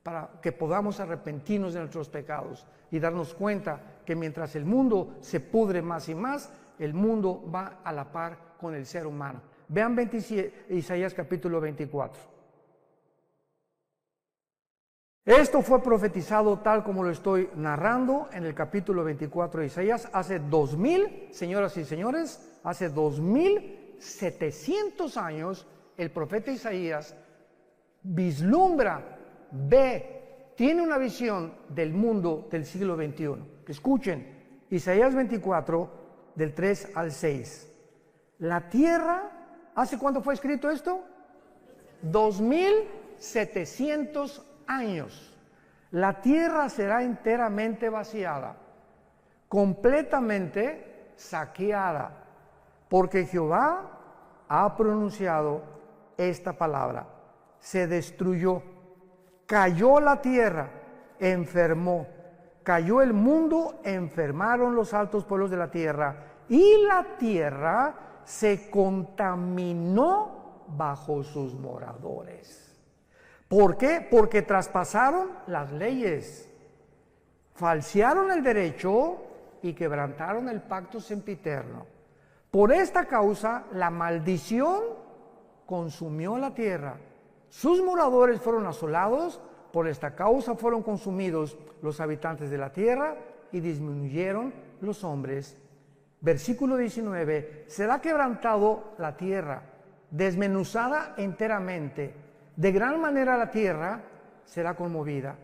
para que podamos arrepentirnos de nuestros pecados y darnos cuenta que mientras el mundo se pudre más y más, el mundo va a la par con el ser humano. Vean Isaías capítulo 24. Esto fue profetizado tal como lo estoy narrando en el capítulo 24 de Isaías hace 2000, señoras y señores, hace 2700 años. El profeta Isaías vislumbra, ve, tiene una visión del mundo del siglo XXI. Escuchen, Isaías 24, del 3 al 6. La tierra, ¿hace cuánto fue escrito esto? 2700 años. La tierra será enteramente vaciada, completamente saqueada, porque Jehová ha pronunciado esta palabra. Se destruyó, cayó la tierra, enfermó, cayó el mundo, enfermaron los altos pueblos de la tierra, y la tierra se contaminó bajo sus moradores. ¿Por qué? Porque traspasaron las leyes, falsearon el derecho y quebrantaron el pacto sempiterno. Por esta causa, la maldición consumió la tierra. Sus moradores fueron asolados. Por esta causa fueron consumidos los habitantes de la tierra y disminuyeron los hombres. Versículo 19. Será quebrantado la tierra, desmenuzada enteramente. De gran manera la tierra será conmovida.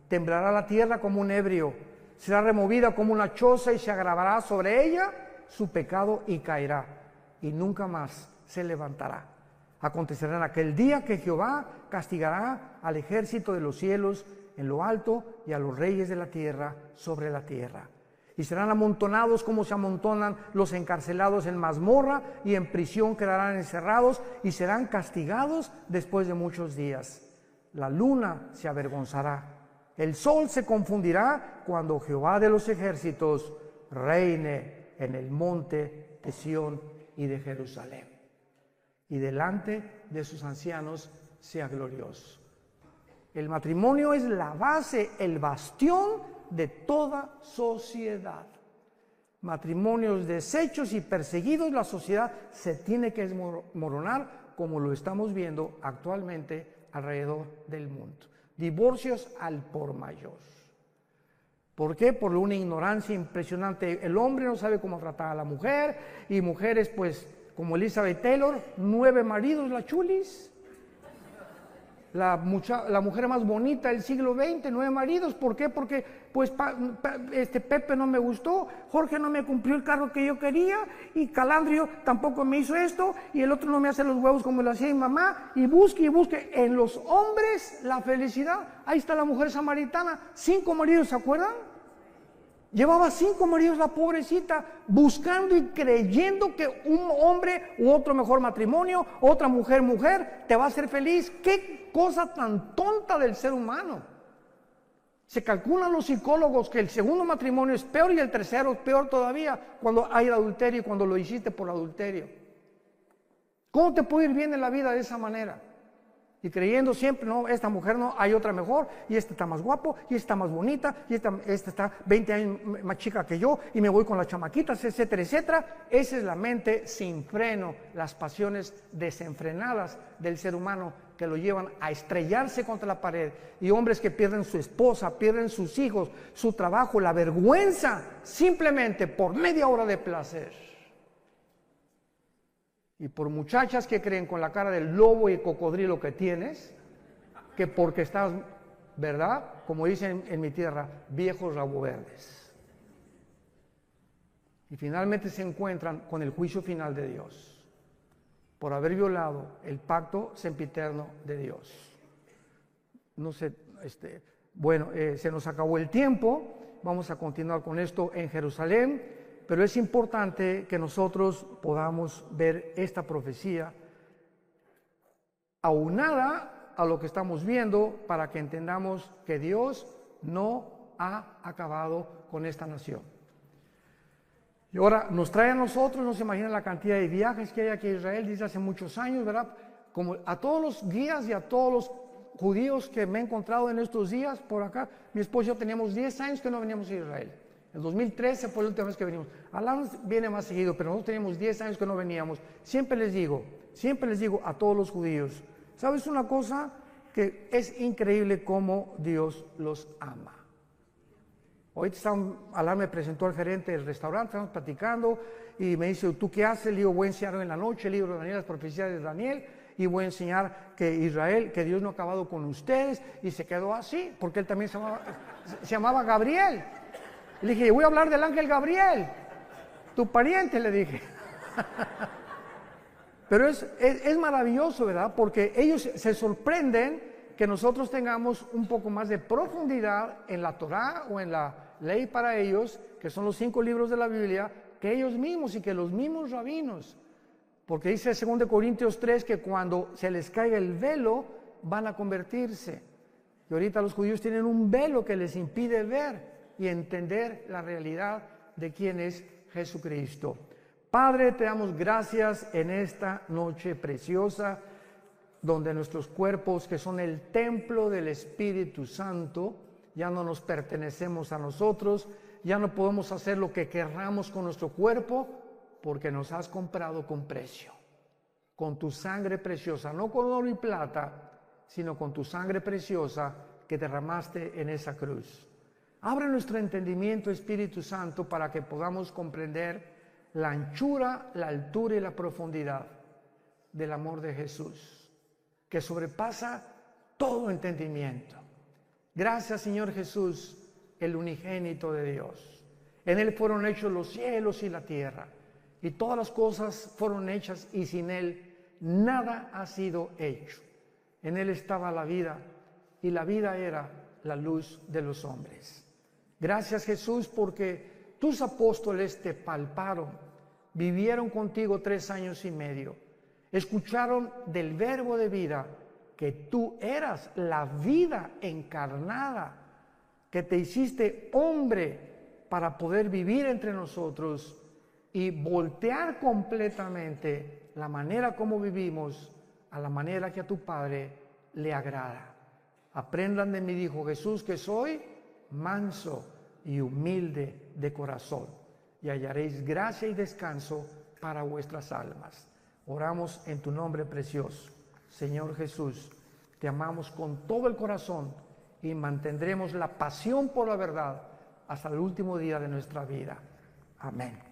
Temblará la tierra como un ebrio. Será removida como una choza y se agravará sobre ella su pecado y caerá. Y nunca más se levantará. Acontecerá en aquel día que Jehová castigará al ejército de los cielos en lo alto y a los reyes de la tierra sobre la tierra. Y serán amontonados como se amontonan los encarcelados en mazmorra, y en prisión quedarán encerrados y serán castigados después de muchos días. La luna se avergonzará, el sol se confundirá cuando Jehová de los ejércitos reine en el monte de Sión y de Jerusalén, y delante de sus ancianos sea glorioso. El matrimonio es la base, el bastión de toda sociedad. Matrimonios deshechos y perseguidos, la sociedad se tiene que desmoronar, como lo estamos viendo actualmente alrededor del mundo. Divorcios al por mayor. ¿Por qué? Por una ignorancia impresionante. El hombre no sabe cómo tratar a la mujer, y mujeres, pues, como Elizabeth Taylor, 9 maridos, la chulis. La mujer más bonita del siglo XX, 9 maridos. ¿Por qué? Porque pues Pepe no me gustó, Jorge no me cumplió el carro que yo quería, y Calandrio tampoco me hizo esto, y el otro no me hace los huevos como lo hacía mi mamá, y busque. En los hombres la felicidad. Ahí está la mujer samaritana, 5 maridos, ¿se acuerdan? Llevaba 5 maridos la pobrecita, buscando y creyendo que un hombre u otro mejor matrimonio, otra mujer, te va a hacer feliz. ¡Qué cosa tan tonta del ser humano! Se calculan los psicólogos que el segundo matrimonio es peor y el tercero es peor todavía cuando hay adulterio y cuando lo hiciste por adulterio. ¿Cómo te puede ir bien en la vida de esa manera? Y creyendo siempre, no, esta mujer no, hay otra mejor, y esta está más guapo, y esta más bonita, y esta está 20 años más chica que yo, y me voy con las chamaquitas, etcétera, etcétera. Esa es la mente sin freno, las pasiones desenfrenadas del ser humano que lo llevan a estrellarse contra la pared, y hombres que pierden su esposa, pierden sus hijos, su trabajo, la vergüenza, simplemente por media hora de placer. Y por muchachas que creen con la cara del lobo y cocodrilo que tienes, que porque estás, ¿verdad? Como dicen en mi tierra, viejos rabo verdes. Y finalmente se encuentran con el juicio final de Dios, por haber violado el pacto sempiterno de Dios. No sé, se nos acabó el tiempo, vamos a continuar con esto en Jerusalén. Pero es importante que nosotros podamos ver esta profecía aunada a lo que estamos viendo, para que entendamos que Dios no ha acabado con esta nación. Y ahora nos trae a nosotros, no se imaginan la cantidad de viajes que hay aquí a Israel desde hace muchos años, ¿verdad? Como a todos los guías y a todos los judíos que me he encontrado en estos días por acá, mi esposo y yo teníamos 10 años que no veníamos a Israel. En 2013 fue la última vez que venimos. Alán viene más seguido, pero nosotros teníamos 10 años que no veníamos. Siempre les digo a todos los judíos, ¿sabes una cosa? Que es increíble cómo Dios los ama. Ahorita Alán me presentó al gerente del restaurante, estamos platicando, y me dice, ¿tú qué haces? Le digo, voy a enseñar en la noche el libro de Daniel, las profecías de Daniel, y voy a enseñar que Israel, que Dios no ha acabado con ustedes, y se quedó así, porque él también se llamaba Gabriel. Le dije, voy a hablar del ángel Gabriel, tu pariente, le dije. Pero es maravilloso, ¿verdad? Porque ellos se sorprenden que nosotros tengamos un poco más de profundidad en la Torá o en la ley para ellos, que son los 5 libros de la Biblia, que ellos mismos y que los mismos rabinos. Porque dice 2 Corintios 3 que cuando se les caiga el velo van a convertirse. Y ahorita los judíos tienen un velo que les impide ver y entender la realidad de quién es Jesucristo. Padre, te damos gracias en esta noche preciosa, donde nuestros cuerpos, que son el templo del Espíritu Santo, ya no nos pertenecemos a nosotros, ya no podemos hacer lo que querramos con nuestro cuerpo, porque nos has comprado con precio, con tu sangre preciosa, no con oro y plata, sino con tu sangre preciosa que derramaste en esa cruz. Abre nuestro entendimiento, Espíritu Santo, para que podamos comprender la anchura, la altura y la profundidad del amor de Jesús, que sobrepasa todo entendimiento. Gracias, Señor Jesús, el unigénito de Dios. En Él fueron hechos los cielos y la tierra, y todas las cosas fueron hechas, y sin Él nada ha sido hecho. En Él estaba la vida, y la vida era la luz de los hombres. Gracias, Jesús, porque tus apóstoles te palparon, vivieron contigo 3 años y medio, escucharon del verbo de vida, que tú eras la vida encarnada, que te hiciste hombre para poder vivir entre nosotros y voltear completamente la manera como vivimos a la manera que a tu Padre le agrada. Aprendan de mí, dijo Jesús, que soy manso y humilde de corazón, y hallaréis gracia y descanso para vuestras almas. Oramos en tu nombre precioso. Señor Jesús, te amamos con todo el corazón y mantendremos la pasión por la verdad hasta el último día de nuestra vida. Amén.